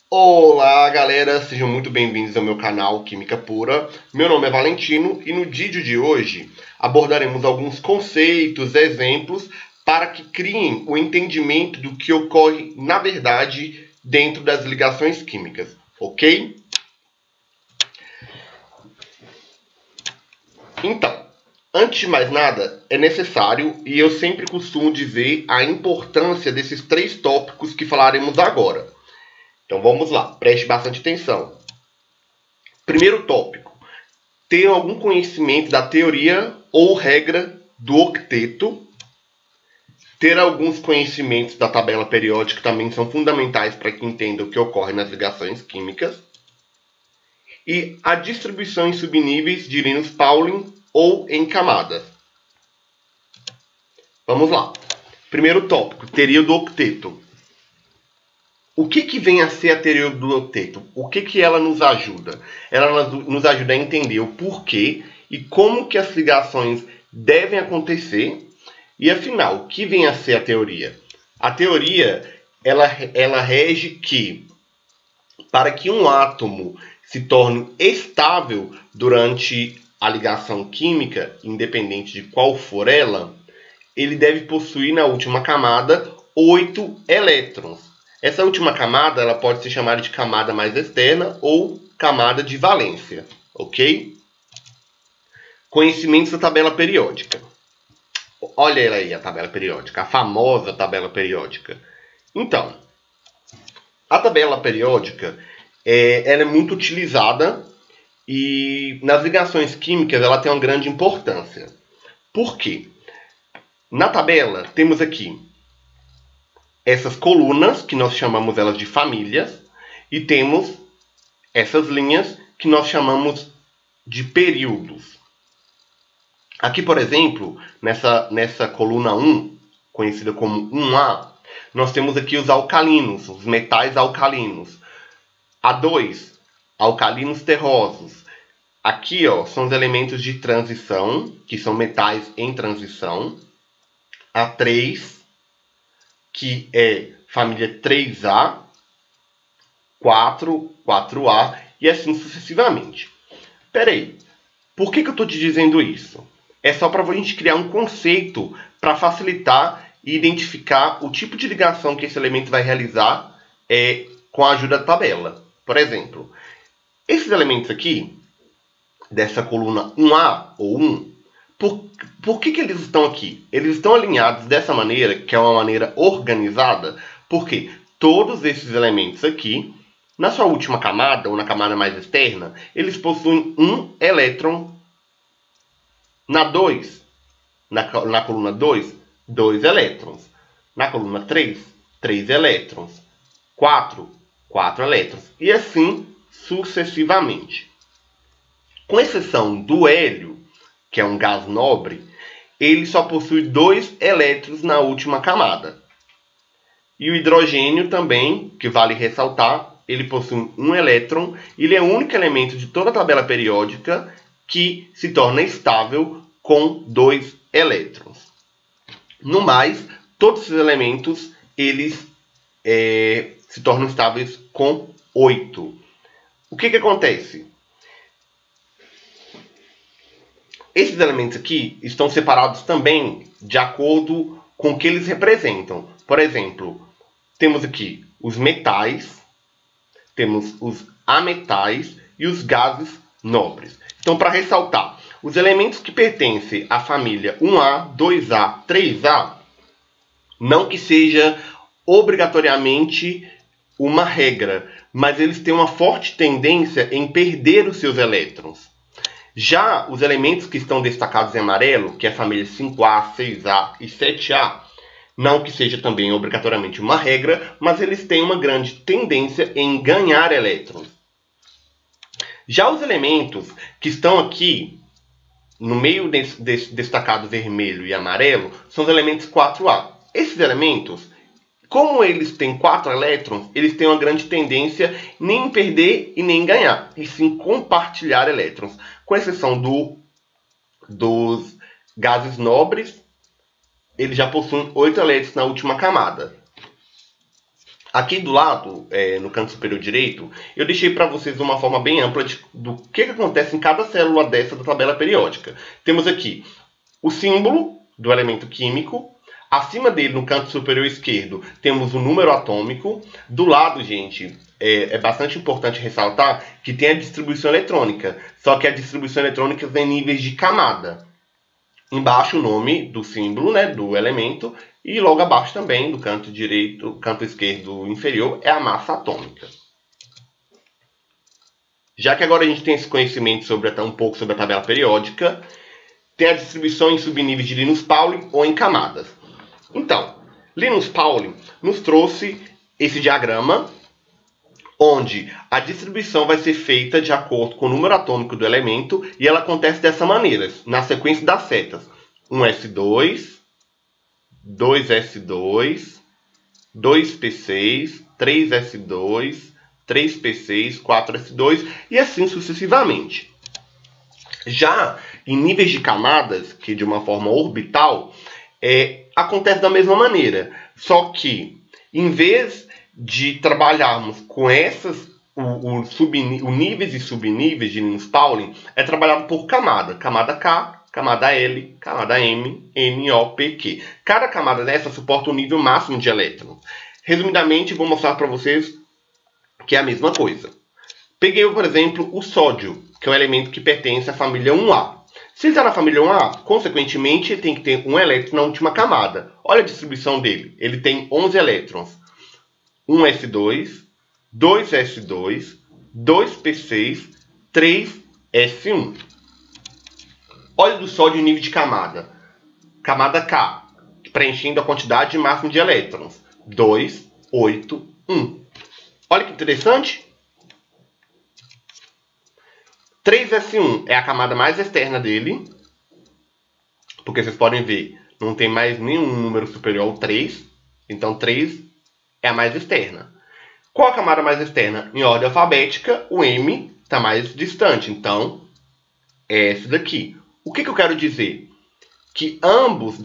Olá, galera, sejam muito bem-vindos ao meu canal Química Pura. Meu nome é Valentino e no vídeo de hoje abordaremos alguns conceitos, exemplos para que criem o entendimento do que ocorre na verdade dentro das ligações químicas, ok? Então, antes de mais nada, é necessário, e eu sempre costumo dizer, a importância desses três tópicos que falaremos agora. Então vamos lá, preste bastante atenção. Primeiro tópico, ter algum conhecimento da teoria ou regra do octeto, ter alguns conhecimentos da tabela periódica também são fundamentais para que entenda o que ocorre nas ligações químicas, e a distribuição em subníveis de Linus-Pauling ou em camadas. Vamos lá. Primeiro tópico, teoria do octeto. O que vem a ser a teoria do octeto? O que ela nos ajuda? Ela nos ajuda a entender o porquê e como que as ligações devem acontecer. E afinal, o que vem a ser a teoria? A teoria, ela rege que, para que um átomo se torne estável durante a ligação química, independente de qual for ela, ele deve possuir na última camada 8 elétrons. Essa última camada ela pode ser chamada de camada mais externa ou camada de valência, ok? Conhecimentos da tabela periódica. Olha aí a tabela periódica, a famosa tabela periódica. Então, a tabela periódica ela é muito utilizada e nas ligações químicas ela tem uma grande importância. Por quê? Na tabela temos aqui essas colunas, que nós chamamos elas de famílias, e temos essas linhas, que nós chamamos de períodos. Aqui, por exemplo, nessa coluna 1, conhecida como 1A, nós temos aqui os alcalinos, os metais alcalinos. A2, alcalinos terrosos. Aqui, ó, são os elementos de transição, que são metais em transição. A3, que é família 3A, 4, 4A e assim sucessivamente. Peraí, por que eu estou te dizendo isso? É só para a gente criar um conceito para facilitar e identificar o tipo de ligação que esse elemento vai realizar com a ajuda da tabela. Por exemplo, esses elementos aqui, dessa coluna 1A ou 1, por que eles estão aqui? Eles estão alinhados dessa maneira, que é uma maneira organizada, porque todos esses elementos aqui, na sua última camada, ou na camada mais externa, eles possuem um elétron. Na 2, na coluna 2, 2 elétrons. Na coluna 3, 3 elétrons. 4, 4 elétrons. E assim sucessivamente. Com exceção do hélio, que é um gás nobre, ele só possui 2 elétrons na última camada. E o hidrogênio também, que vale ressaltar, ele possui um elétron, e ele é o único elemento de toda a tabela periódica que se torna estável com 2 elétrons. No mais, todos esses elementos eles se tornam estáveis com 8. O que acontece? Esses elementos aqui estão separados também de acordo com o que eles representam. Por exemplo, temos aqui os metais, temos os ametais e os gases nobres. Então, para ressaltar, os elementos que pertencem à família 1A, 2A, 3A, não que seja obrigatoriamente uma regra, mas eles têm uma forte tendência em perder os seus elétrons. Já os elementos que estão destacados em amarelo, que é a família 5A, 6A e 7A, não que seja também obrigatoriamente uma regra, mas eles têm uma grande tendência em ganhar elétrons. Já os elementos que estão aqui, no meio desse destacado vermelho e amarelo, são os elementos 4A. Esses elementos, como eles têm 4 elétrons, eles têm uma grande tendência nem em perder e nem em ganhar, e sim compartilhar elétrons, com exceção dos gases nobres, eles já possuem 8 elétrons na última camada. Aqui do lado, no canto superior direito, eu deixei para vocês uma forma bem ampla do que acontece em cada célula dessa da tabela periódica. Temos aqui o símbolo do elemento químico. Acima dele, no canto superior esquerdo, temos o número atômico. Do lado, gente, é bastante importante ressaltar que tem a distribuição eletrônica. Só que a distribuição eletrônica tem níveis de camada. Embaixo o nome do símbolo, né, do elemento. E logo abaixo também, do canto direito, canto esquerdo inferior, é a massa atômica. Já que agora a gente tem esse conhecimento sobre um pouco sobre a tabela periódica, tem a distribuição em subníveis de Linus Pauling ou em camadas. Então, Linus Pauling nos trouxe esse diagrama, onde a distribuição vai ser feita de acordo com o número atômico do elemento, e ela acontece dessa maneira, na sequência das setas. 1s2, 2s2, 2p6, 3s2, 3p6, 4s2 e assim sucessivamente. Já em níveis de camadas, que de uma forma orbital, acontece da mesma maneira. Só que, em vez de trabalharmos com níveis e subníveis de Linus Pauling, é trabalhado por camada. Camada K, camada L, camada M, N, O, P, Q. Cada camada dessa suporta um nível máximo de elétrons. Resumidamente, vou mostrar para vocês que é a mesma coisa. Peguei, por exemplo, o sódio, que é um elemento que pertence à família 1A. Se ele está na família 1A, consequentemente, ele tem que ter um elétron na última camada. Olha a distribuição dele. Ele tem 11 elétrons. 1s2, 2s2, 2p6, 3s1. Olha do sódio em nível de camada. Camada K, preenchendo a quantidade máxima de elétrons. 2, 8, 1. Olha que interessante. 3s1 é a camada mais externa dele. Porque vocês podem ver, não tem mais nenhum número superior ao 3. Então 3 é a mais externa. Qual a camada mais externa? Em ordem alfabética, o M está mais distante. Então, é esse daqui. O que eu quero dizer? Que ambos,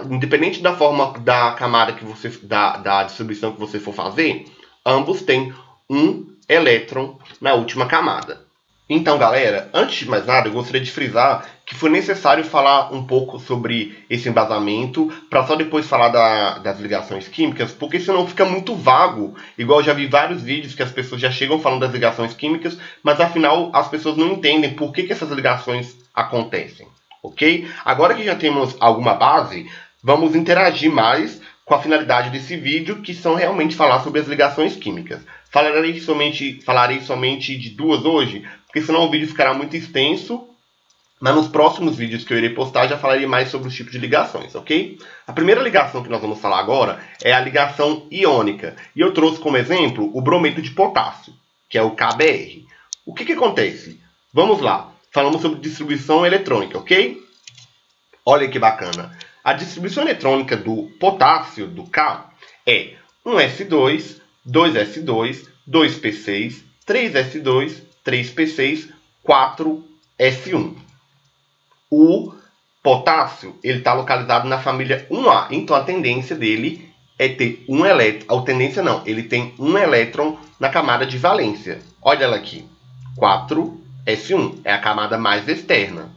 independente da forma da camada da distribuição que você for fazer, ambos têm um elétron na última camada. Então, galera, antes de mais nada, eu gostaria de frisar que foi necessário falar um pouco sobre esse embasamento, para só depois falar das ligações químicas, porque senão fica muito vago, igual eu já vi vários vídeos que as pessoas já chegam falando das ligações químicas, mas afinal as pessoas não entendem por que essas ligações acontecem, ok? Agora que já temos alguma base, vamos interagir mais com a finalidade desse vídeo, que são realmente falar sobre as ligações químicas. Falarei somente de duas hoje, porque senão o vídeo ficará muito extenso, mas nos próximos vídeos que eu irei postar já falarei mais sobre os tipos de ligações, ok? A primeira ligação que nós vamos falar agora é a ligação iônica, e eu trouxe como exemplo o brometo de potássio, que é o KBr. O que acontece? Vamos lá, falamos sobre distribuição eletrônica, ok? Olha que bacana. A distribuição eletrônica do potássio, do K, é 1s2, 2s2, 2p6, 3s2, 3p6, 4s1. O potássio está localizado na família 1A, então a tendência dele é ter um elétron. A tendência não, ele tem um elétron na camada de valência. Olha ela aqui, 4s1, é a camada mais externa.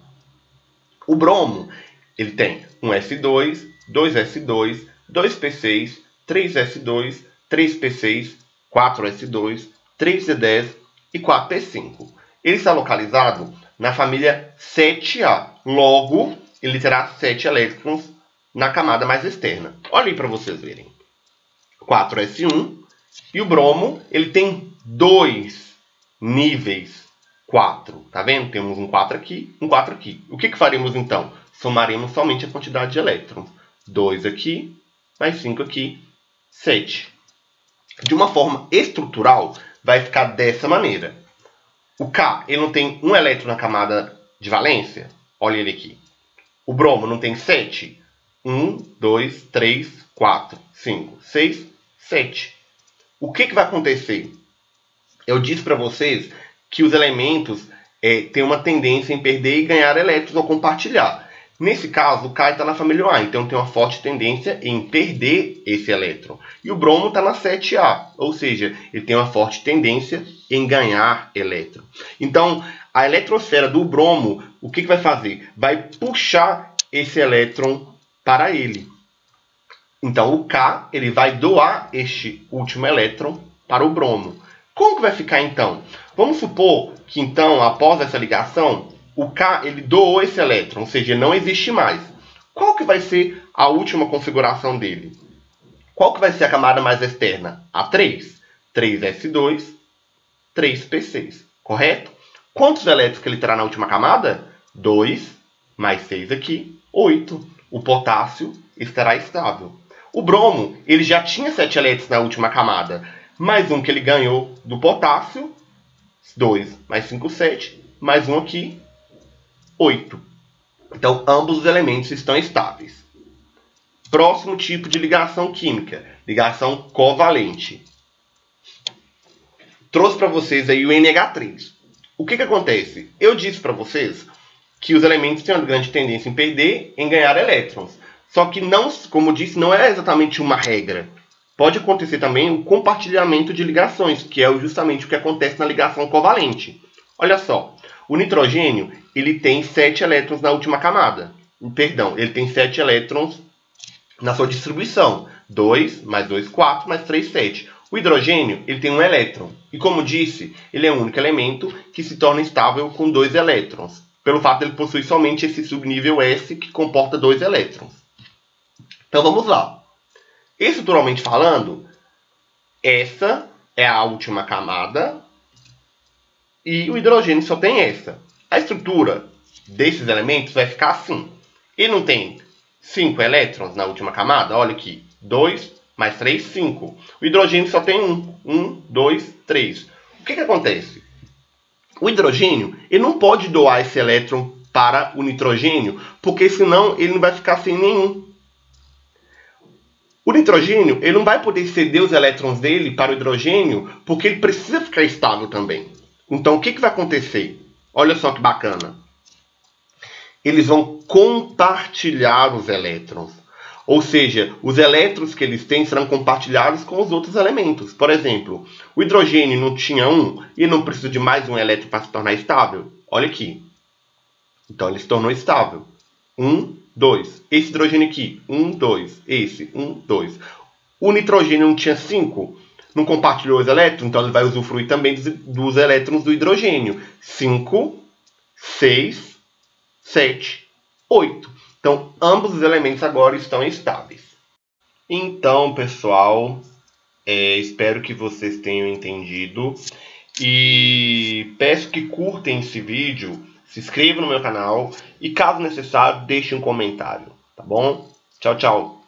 O bromo, ele tem 1s2, 2s2, 2p6, 3s2, 3p6, 4s2, 3c10 e 4p5. Ele está localizado na família 7A. Logo, ele terá 7 elétrons na camada mais externa. Olha aí para vocês verem. 4s1. E o bromo, ele tem 2 níveis 4. Tá vendo? Temos um 4 aqui, um 4 aqui. O que faremos então? Somaremos somente a quantidade de elétrons. 2 aqui, mais 5 aqui, 7. De uma forma estrutural, vai ficar dessa maneira. O K, ele não tem um elétron na camada de valência? Olha ele aqui. O bromo não tem 7? 1, 2, 3, 4, 5, 6, 7. O que vai acontecer? Eu disse para vocês que os elementos têm uma tendência em perder e ganhar elétrons ao compartilhar. Nesse caso, o K está na família A, então tem uma forte tendência em perder esse elétron. E o bromo está na 7A, ou seja, ele tem uma forte tendência em ganhar elétron. Então, a eletrosfera do bromo, o que vai fazer? Vai puxar esse elétron para ele. Então, o K ele vai doar este último elétron para o bromo. Como que vai ficar, então? Vamos supor que, então, após essa ligação, o K ele doou esse elétron, ou seja, ele não existe mais. Qual que vai ser a última configuração dele? Qual que vai ser a camada mais externa? A3. 3s2, 3p6. Correto? Quantos elétrons que ele terá na última camada? 2, mais 6 aqui, 8. O potássio estará estável. O bromo ele já tinha 7 elétrons na última camada. Mais um que ele ganhou do potássio, 2 mais 5, 7. Mais um aqui, 8. Então, ambos os elementos estão estáveis. Próximo tipo de ligação química, ligação covalente. Trouxe para vocês aí o NH3. O que acontece? Eu disse para vocês que os elementos têm uma grande tendência em perder, em ganhar elétrons. Só que, não, como disse, não é exatamente uma regra. Pode acontecer também o compartilhamento de ligações, que é justamente o que acontece na ligação covalente. Olha só, o nitrogênio ele tem 7 elétrons na última camada. Perdão, ele tem 7 elétrons na sua distribuição. 2, mais 2, 4, mais 3, 7. O hidrogênio ele tem 1 elétron. E como disse, ele é o único elemento que se torna estável com 2 elétrons. Pelo fato de ele possuir somente esse subnível S que comporta 2 elétrons. Então vamos lá. Estruturalmente falando, essa é a última camada e o hidrogênio só tem essa. A estrutura desses elementos vai ficar assim. Ele não tem 5 elétrons na última camada? Olha aqui. 2 mais 3, 5. O hidrogênio só tem 1. 1, 2, 3. O que acontece? O hidrogênio ele não pode doar esse elétron para o nitrogênio, porque senão ele não vai ficar sem nenhum. O nitrogênio ele não vai poder ceder os elétrons dele para o hidrogênio, porque ele precisa ficar estável também. Então, o que vai acontecer? Olha só que bacana. Eles vão compartilhar os elétrons. Ou seja, os elétrons que eles têm serão compartilhados com os outros elementos. Por exemplo, o hidrogênio não tinha 1 e não precisa de mais um elétron para se tornar estável. Olha aqui. Então, ele se tornou estável. 1, 2. Esse hidrogênio aqui, 1, 2. Esse, 1, 2. O nitrogênio não tinha 5, não compartilhou os elétrons, então ele vai usufruir também dos elétrons do hidrogênio. 5, 6, 7, 8. Então, ambos os elementos agora estão estáveis. Então, pessoal, espero que vocês tenham entendido. E peço que curtem esse vídeo, se inscrevam no meu canal e, caso necessário, deixem um comentário, tá bom? Tchau, tchau!